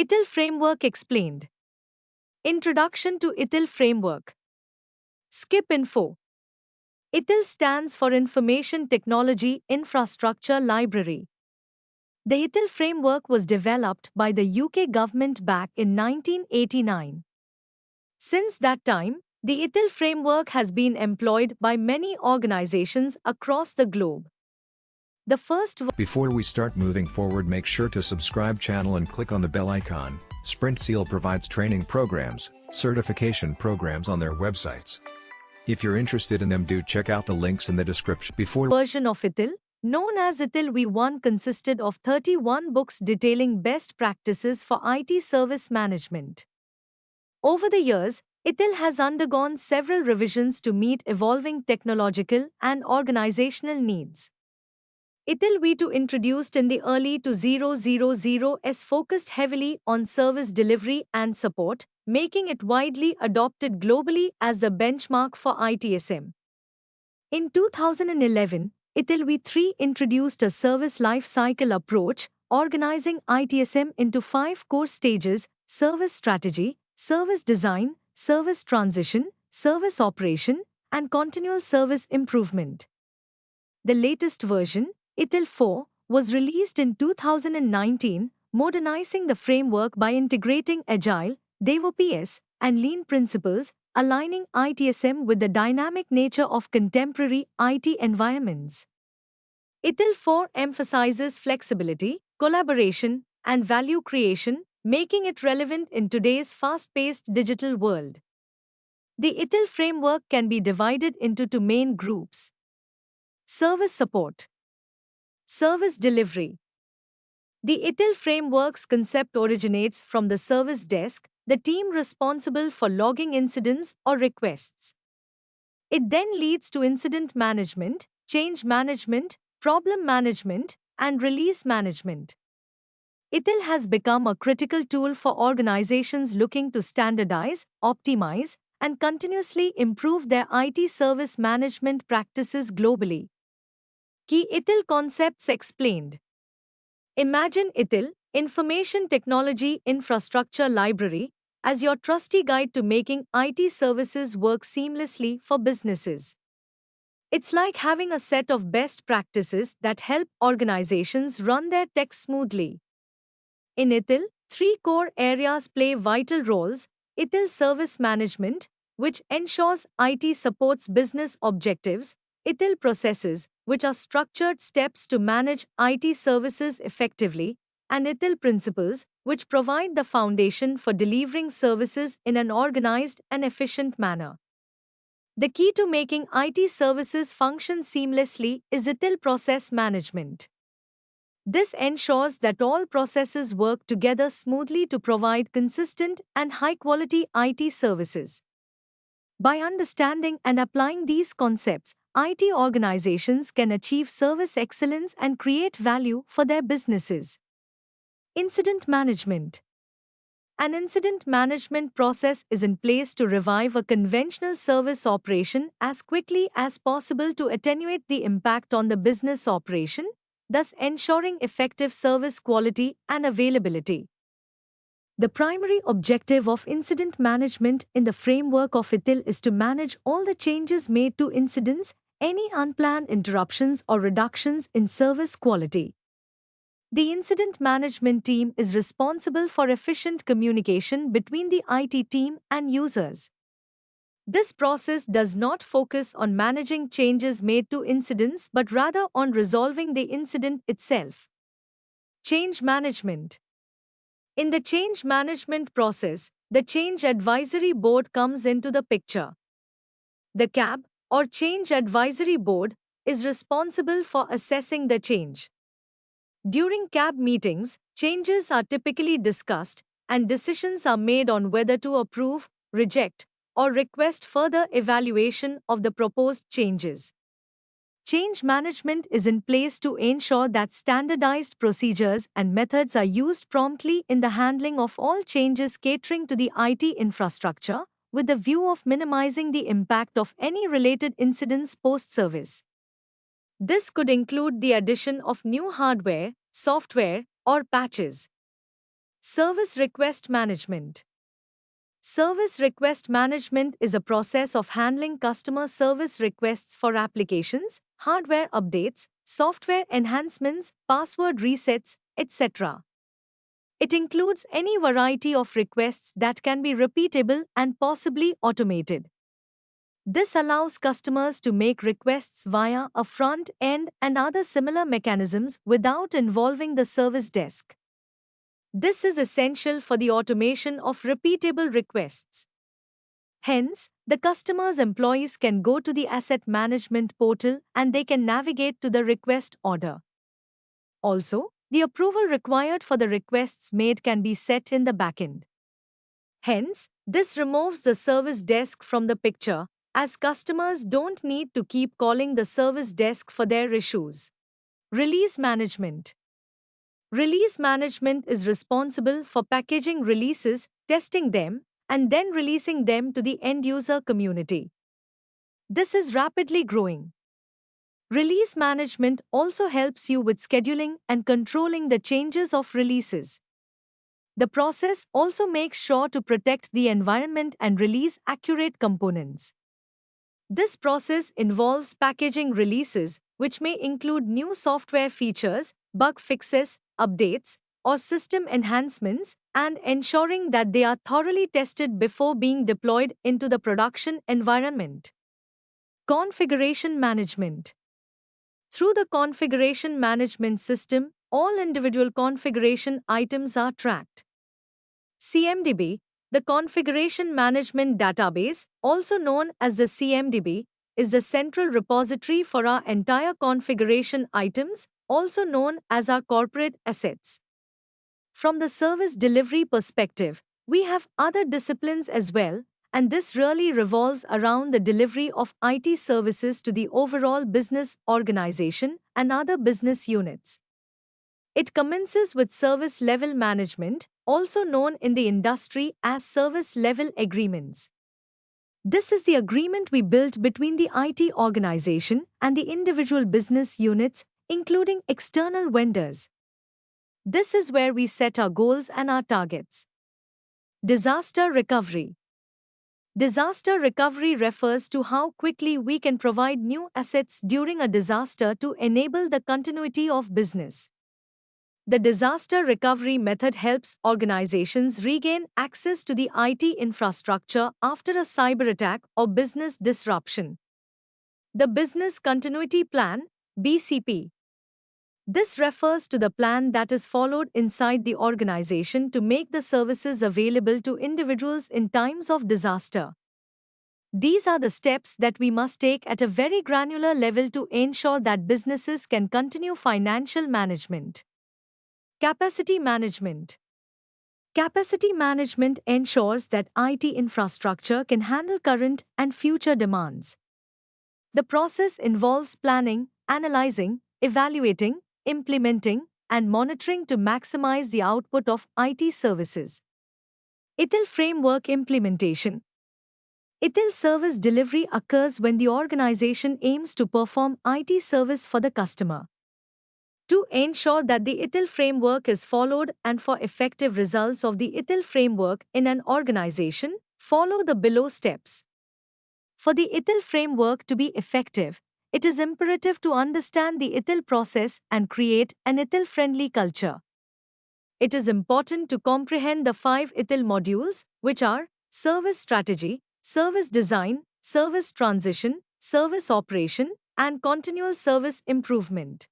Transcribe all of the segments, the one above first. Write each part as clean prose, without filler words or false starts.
ITIL Framework Explained. Introduction to ITIL Framework. Skip Info. ITIL stands for Information Technology Infrastructure Library. The ITIL framework was developed by the UK government back in 1989. Since that time, the ITIL framework has been employed by many organizations across the globe. The first Before we start moving forward, make sure to subscribe channel and click on the bell icon. Sprint Seal provides training programs, certification programs on their websites. If you're interested in them, do check out the links in the description. version of ITIL, known as ITIL V1, consisted of 31 books detailing best practices for IT service management. Over the years, ITIL has undergone several revisions to meet evolving technological and organizational needs. ITIL V2, introduced in the early 2000s, focused heavily on service delivery and support, making it widely adopted globally as the benchmark for ITSM. In 2011, ITIL V3 introduced a service lifecycle approach, organizing ITSM into 5 core stages: service strategy, service design, service transition, service operation, and continual service improvement. The latest version, ITIL 4, was released in 2019, modernizing the framework by integrating Agile, DevOps, and Lean principles, aligning ITSM with the dynamic nature of contemporary IT environments. ITIL 4 emphasizes flexibility, collaboration, and value creation, making it relevant in today's fast-paced digital world. The ITIL framework can be divided into 2 main groups: service support, service delivery. The ITIL framework's concept originates from the service desk, the team responsible for logging incidents or requests. It then leads to incident management, change management, problem management, and release management. ITIL has become a critical tool for organizations looking to standardize, optimize, and continuously improve their IT service management practices globally. Key ITIL concepts explained. Imagine ITIL, Information Technology Infrastructure Library, as your trusty guide to making IT services work seamlessly for businesses. It's like having a set of best practices that help organizations run their tech smoothly. In ITIL, 3 core areas play vital roles: ITIL Service Management, which ensures IT supports business objectives; ITIL Processes, which are structured steps to manage IT services effectively; and ITIL Principles, which provide the foundation for delivering services in an organized and efficient manner. The key to making IT services function seamlessly is ITIL Process Management. This ensures that all processes work together smoothly to provide consistent and high-quality IT services. By understanding and applying these concepts, IT organizations can achieve service excellence and create value for their businesses. Incident management. An incident management process is in place to revive a conventional service operation as quickly as possible to attenuate the impact on the business operation, thus ensuring effective service quality and availability. The primary objective of incident management in the framework of ITIL is to manage all the changes made to incidents, any unplanned interruptions or reductions in service quality. The incident management team is responsible for efficient communication between the IT team and users. This process does not focus on managing changes made to incidents but rather on resolving the incident itself. Change management. In the change management process, the Change Advisory Board comes into the picture. The CAB, or Change Advisory Board, is responsible for assessing the change. During CAB meetings, changes are typically discussed, and decisions are made on whether to approve, reject, or request further evaluation of the proposed changes. Change management is in place to ensure that standardized procedures and methods are used promptly in the handling of all changes catering to the IT infrastructure, with the view of minimizing the impact of any related incidents post-service. This could include the addition of new hardware, software, or patches. Service request management. Service request management is a process of handling customer service requests for applications, hardware updates, software enhancements, password resets, etc. It includes any variety of requests that can be repeatable and possibly automated. This allows customers to make requests via a front end and other similar mechanisms without involving the service desk. This is essential for the automation of repeatable requests. Hence, the customer's employees can go to the asset management portal and they can navigate to the request order. Also, the approval required for the requests made can be set in the backend. Hence, this removes the service desk from the picture, as customers don't need to keep calling the service desk for their issues. Release management. Release management is responsible for packaging releases, testing them, and then releasing them to the end-user community. This is rapidly growing. Release management also helps you with scheduling and controlling the changes of releases. The process also makes sure to protect the environment and release accurate components. This process involves packaging releases, which may include new software features, bug fixes, updates, or system enhancements, and ensuring that they are thoroughly tested before being deployed into the production environment. Configuration management. Through the configuration management system, all individual configuration items are tracked. CMDB, the Configuration Management Database, also known as the CMDB, is the central repository for our entire configuration items, also known as our corporate assets. From the service delivery perspective, we have other disciplines as well, and this really revolves around the delivery of IT services to the overall business organization and other business units. It commences with service level management, also known in the industry as service level agreements. This is the agreement we build between the IT organization and the individual business units, including external vendors. This is where we set our goals and our targets. Disaster recovery. Disaster recovery refers to how quickly we can provide new assets during a disaster to enable the continuity of business. The disaster recovery method helps organizations regain access to the IT infrastructure after a cyber attack or business disruption. The Business Continuity Plan, BCP. This refers to the plan that is followed inside the organization to make the services available to individuals in times of disaster. These are the steps that we must take at a very granular level to ensure that businesses can continue financial management. Capacity management. Capacity management ensures that IT infrastructure can handle current and future demands. The process involves planning, analyzing, evaluating, implementing, and monitoring to maximize the output of IT services. ETIL framework implementation. ETIL service delivery occurs when the organization aims to perform IT service for the customer. To ensure that the ETIL framework is followed and for effective results of the ETIL framework in an organization, follow the below steps. For the ETIL framework to be effective, it is imperative to understand the ETIL process and create an ETIL-friendly culture. It is important to comprehend the 5 ETIL modules, which are service strategy, service design, service transition, service operation, and continual service improvement.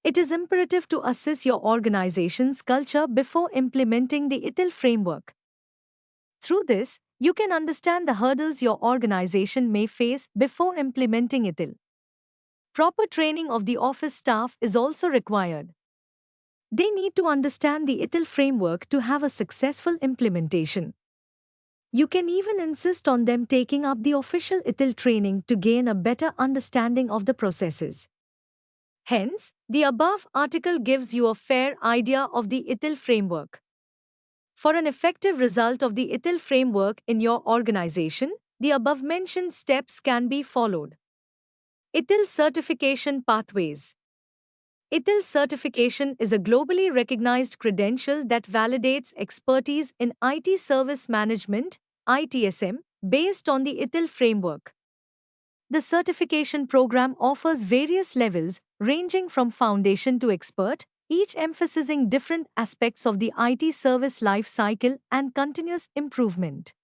It is imperative to assess your organization's culture before implementing the ETIL framework. Through this, you can understand the hurdles your organization may face before implementing ETIL. Proper training of the office staff is also required. They need to understand the ETIL framework to have a successful implementation. You can even insist on them taking up the official ETIL training to gain a better understanding of the processes. Hence, the above article gives you a fair idea of the ETIL framework. For an effective result of the ETIL framework in your organization, the above-mentioned steps can be followed. ETIL certification pathways. ITIL certification is a globally recognized credential that validates expertise in IT service management, ITSM, based on the ITIL framework. The certification program offers various levels, ranging from foundation to expert, each emphasizing different aspects of the IT service life cycle and continuous improvement.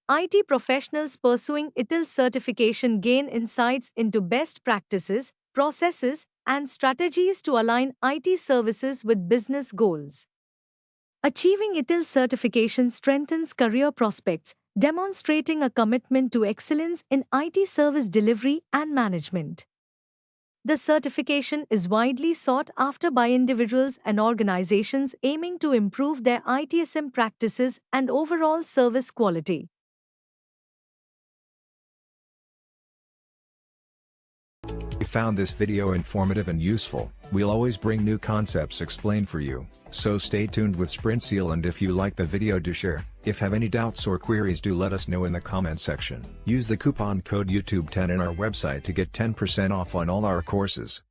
IT professionals pursuing ITIL certification gain insights into best practices, processes, and strategies to align IT services with business goals. Achieving ITIL certification strengthens career prospects, demonstrating a commitment to excellence in IT service delivery and management. The certification is widely sought after by individuals and organizations aiming to improve their ITSM practices and overall service quality. If you found this video informative and useful, we'll always bring new concepts explained for you, so stay tuned with SprintSeal, and if you like the video, do share. If have any doubts or queries, do let us know in the comment section. Use the coupon code YouTube10 in our website to get 10% off on all our courses.